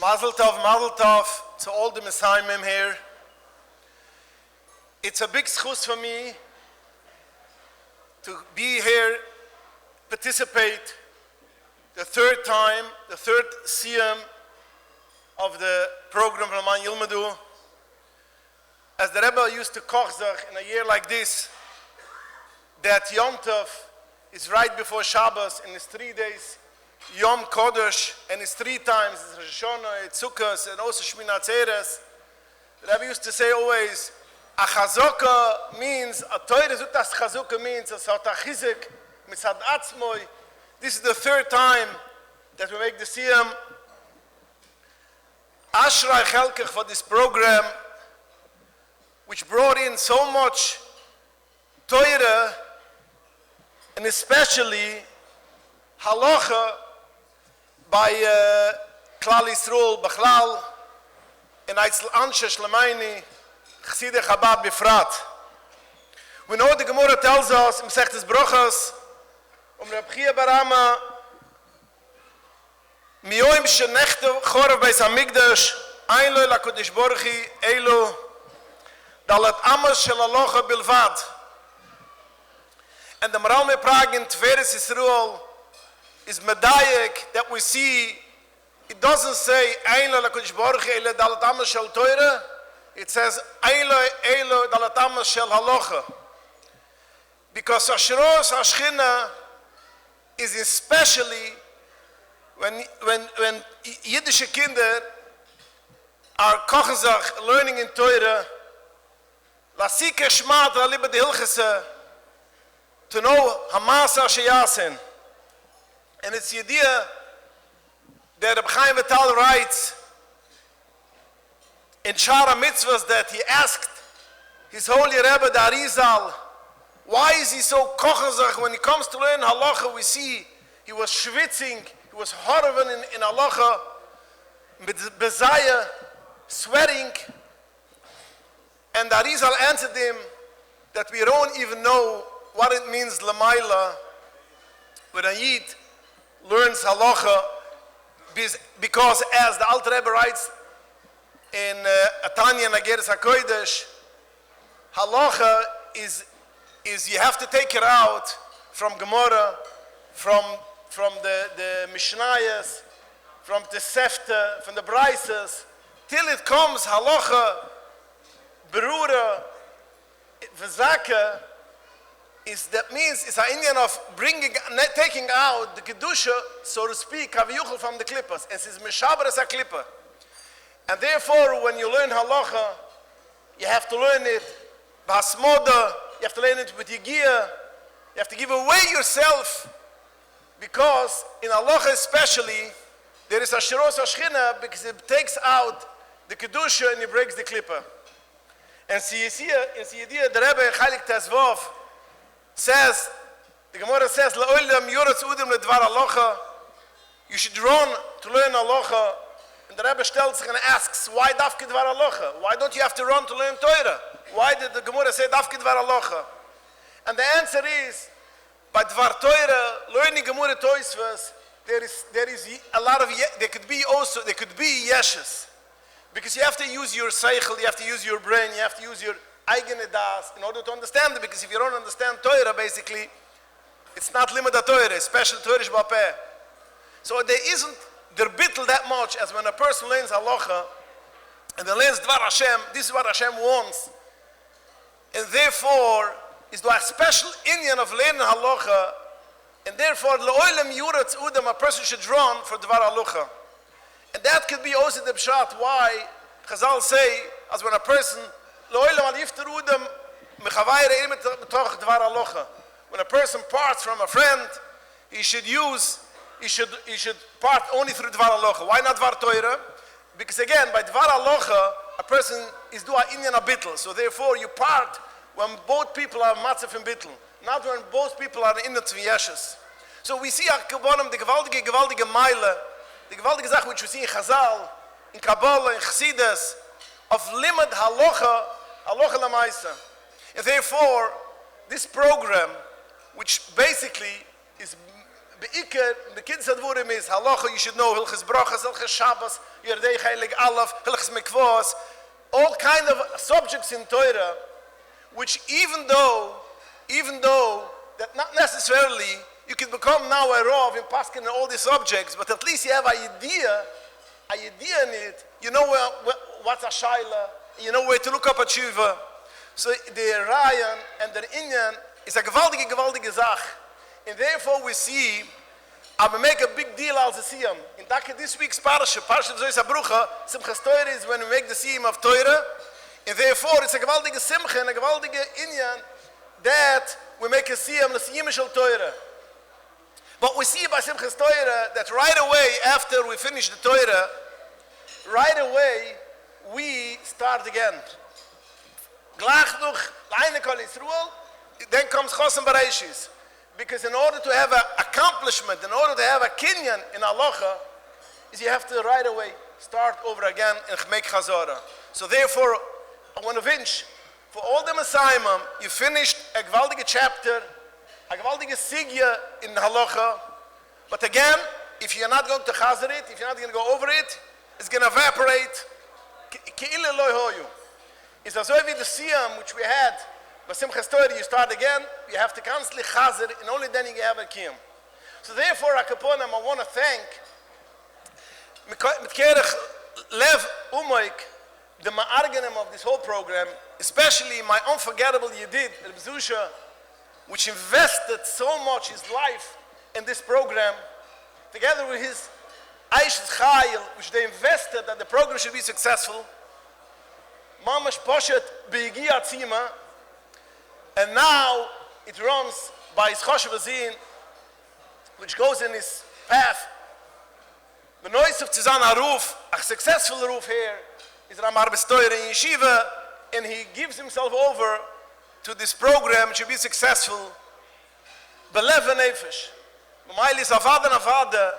Mazel tov to all the Messiahim here. It's a big schus for me to be here, participate the third time, the third siyum of the program from Man Yilmadu. As the Rebbe used to koch sich in a year like this, that Yom Tov is right before Shabbos in his 3 days, Yom Kodesh, and it's 3 times, it's Rosh Hashanah, it's Sukkot, and also Shmini Atzeres. The Rebbe used to say always, a chazaka means, a Torah zutas chazaka means, a sot a chizik, mitzad atzmoi. This is the third time that we make the siyum. Ashray chelkech for this program, which brought in so much Torah, and especially halacha by Klal Yisrael Bechlal, and Eitzel Anshe Shlemayni, Chassidei Chabad Bifrat. We know the Gemara tells us, in Mesechtes Brochos, Reb Chia bar Amma, Miyoim shenechte chorav beis hamikdash, ein lo LaKodesh Baruch Elu, dalat amos shel halacha bilvad. And the Maral me Prague in Tveres Yisrael is medayek that we see. It doesn't say ein lo LaKodesh Baruch Elu dalat amos shel Torah. It says ein lo dalat amos shel halacha. Because Ashros Hashchina is especially when Yiddish kinder are kochen sich, learning in Torah, lasike shmat alibe de hilchese, to know Hamasa Sheyasin. And it's the idea that Reb Chaim Vital writes in Shara Mitzvahs that he asked his holy Rebbe, the Arizal, why is he so kochenzach? When he comes to learn halacha, we see he was schwitzing, he was horven in halacha, bezaya, sweating. And the Arizal answered him that we don't even know what it means lamaila when a Yid learns halacha, because as the Alter Rebbe writes in Atanya Nageres HaKodesh, halacha is you have to take it out from Gemara, from the Mishnayos, from the Sefta, from the Brises, till it comes halacha, berura, v'zaka. That means it's an Indian of taking out the kedusha, so to speak, haviyuchel from the klippas. And it's mishaber as a klippa. And therefore, when you learn halacha, you have to learn it b'hasmoda. You have to learn it with yigia. You have to give away yourself, because in halacha especially, there is a shiros hashchina, because it takes out the kedusha and it breaks the klippa. And see the Rebbe Chalik Tezvov says, the Gemara says, La'olam yuratz udim ledvar halacha. You should run to learn halacha. And the Rebbe stellt sich and asks, why dafke dvar halacha? Why don't you have to run to learn Torah? Why did the Gemara say dafke dvar halacha? And the answer is, by dvar Torah, learning Gemara Toisvas, there is a lot of, there could be yeshes. Because you have to use your seichel, you have to use your brain, you have to use your eigene das in order to understand it. Because if you don't understand Torah, basically, it's not limud Torah, special Torah shbapeh. So there isn't der bittel that much as when a person learns halacha and then learns dvar Hashem. This is what Hashem wants, and therefore is to a special Indian of learning halacha, and therefore le'olam yuratz udam, a person should run for dvar halacha. And that could be also the pshat why Chazal say, as when a person le'olam al yifter udam mechavayre ilim b'toch dvar halacha. When a person parts from a friend, he should part only through dvar halacha. Why not dvar Torah? Because again, by dvar halacha, a person is do a inyan a bittel. So therefore, you part when both people are matzef in bittel, not when both people are in the tzviyeshes. So we see a kabbanim, the gewaltige meile, the gewaltige Sache which we see in Chazal, in Kabbalah, in Chassidus, of limud halacha lamaisa. And therefore, this program, which basically is the kids that were is halacha, you should know hilchas brachas, hilchas Shabbos, yerdei heilig alaf, hilchas mikvos, all kind of subjects in Torah, which even though that not necessarily you can become now a Rav in Paskin and all these subjects, but at least you have an idea in it. You know what's a shaila, you know where to look up a tshuva. So the Rayan and the Inyan is a gewaldige Zach. And therefore we see, I will make a big deal out of the Siyam. In this week's Parasha of Zoyis HaBrucha, Simchas Torah is when we make the Siyam of Torah. And therefore it's a gewaldige Simcha and a gewaldige Inyan that we make a Siyam, the Siyam Shel Torah. But we see by Simchas Torah that right away after we finish the Torah, right away we start again. Glach noch, Leine Kol Yisruel, then comes Chosam Bereishis. Because in order to have an accomplishment, in order to have a kinyan in halacha, is you have to right away start over again and make chazara. So therefore, I want to winch for all the Messiahim, you finished a gewaldige chapter, a gewaldige sigya in halacha. But again, if you're not going to chazar it, if you're not going to go over it, it's going to evaporate. Ke'ile loy hoyu. It's as if the siyam which we had. But Simchas Torah, you start again, you have to constantly chazer, and only then you have a kiyum. So therefore, Akaponim, I want to thank Mitkerech Lev Umoik, the ma'arganim of this whole program, especially my unforgettable Yedid, Reb Zusha, which invested so much his life in this program, together with his Aishes Chayil, which they invested that the program should be successful. Mamash Poshet Be'igi Atzima, and now it runs by his Choshev Azin, which goes in his path. The noise of Tzizan Haruf, a successful Haruf here, is Ramar Bestoyer in Yeshiva, and he gives himself over to this program to be successful. Belev v'nefesh. M'maylis avada,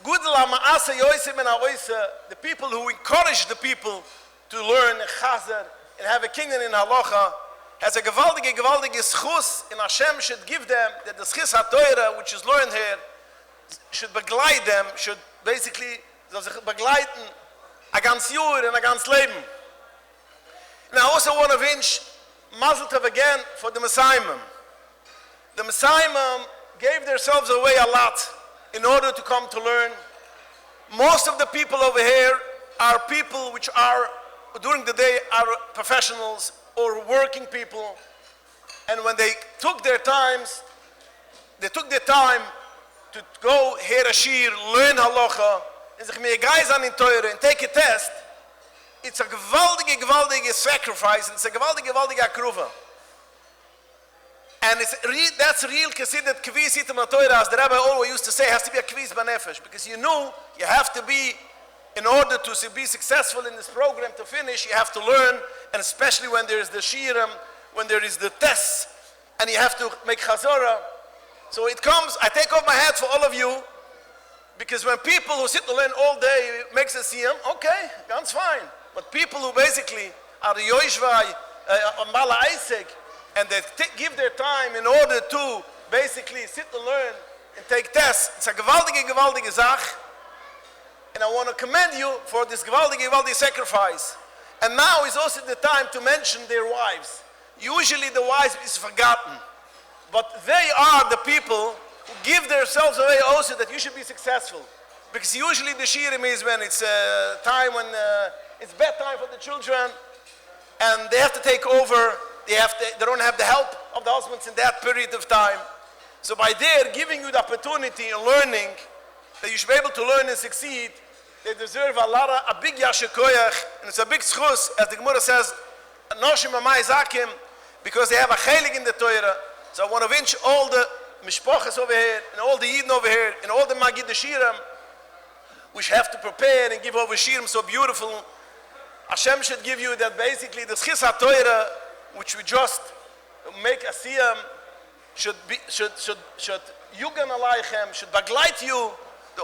good la ma'asa yoisem and ha'oisa, the people who encourage the people to learn and chazer and have a kingdom in halacha, has a gewaldige schus, and Hashem should give them that the schus ha-Torah, which is learned here, should begleit them, should basically begleiten a ganz Jür and a ganz Leben. And I also want to wish Mazel Tov again for the Messiahim. The Messiahim gave themselves away a lot in order to come to learn. Most of the people over here are people which are, during the day, are professionals or working people, and when they took their time to go hear a shir, learn halacha, and sich mir guys an in Torah and take a test. It's a gewaldige sacrifice, and it's a gewaldige akruva. And that's real considered kviz item Torah, as the Rabbi always used to say, has to be a kviz banefesh, because you have to be, in order to be successful in this program, to finish, you have to learn, and especially when there is the shirim, when there is the tests, and you have to make chazorah. So it comes, I take off my hat for all of you, because when people who sit to learn all day makes a siyam, okay, that's fine. But people who basically are the yoishvai, mala Isaac, and they give their time in order to basically sit to learn and take tests, it's a gewaldige zach. And I want to commend you for this gewaldige sacrifice. And now is also the time to mention their wives. Usually the wives is forgotten. But they are the people who give themselves away also that you should be successful. Because usually the shirim is when it's time when it's bedtime for the children. And they have to take over. They don't have the help of the husbands in that period of time. So by their giving you the opportunity and learning, that you should be able to learn and succeed, they deserve a big yasher koyach, and it's a big schus, as the Gemara says, noshim amay zakim, because they have a chelik in the Torah. So I want to wish all the mishpochas over here, and all the Yidden over here, and all the Magid Shirim, which have to prepare and give over Shirim so beautiful. Hashem should give you that basically the schis ha-Torah, which we just make a siyam, should yugan alaychem, should bagleit you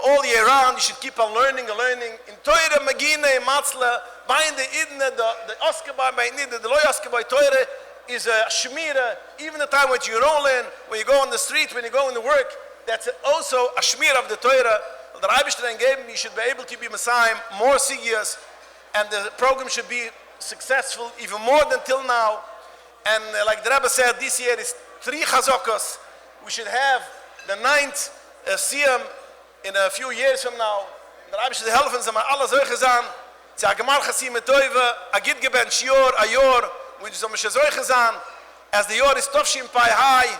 all year round. You should keep on learning. In Torah, Magina, Matzla, buying the Idna, the Oskabai, by Nida, the Loy Oskabai Torah is a Shemira. Even the time when you roll in, when you go on the street, when you go in the work, that's also a shmir of the Torah. The Rebbe then gave me, you should be able to be Messiah, more sigias, and the program should be successful even more than till now. And like the Rebbe said, this year is 3 chazokos. We should have the 9th siyam in a few years from now. The Rebbe should help us, alle solche sein. Sie a gemar chasim mit Teuve, a git geben shior, a yor, which is a solche sein. As the yor is tovshim pai high,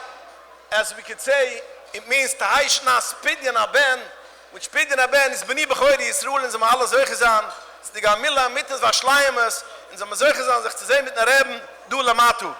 as we could say, it means tahayshnas pidyan aben, which pidyan aben is beni b'choyri Yisroel, and some alle solche sein. It's the gamilla mitzvah shleimes, and some solche sein, sich zu sehen mit einer Reben, du lamatu.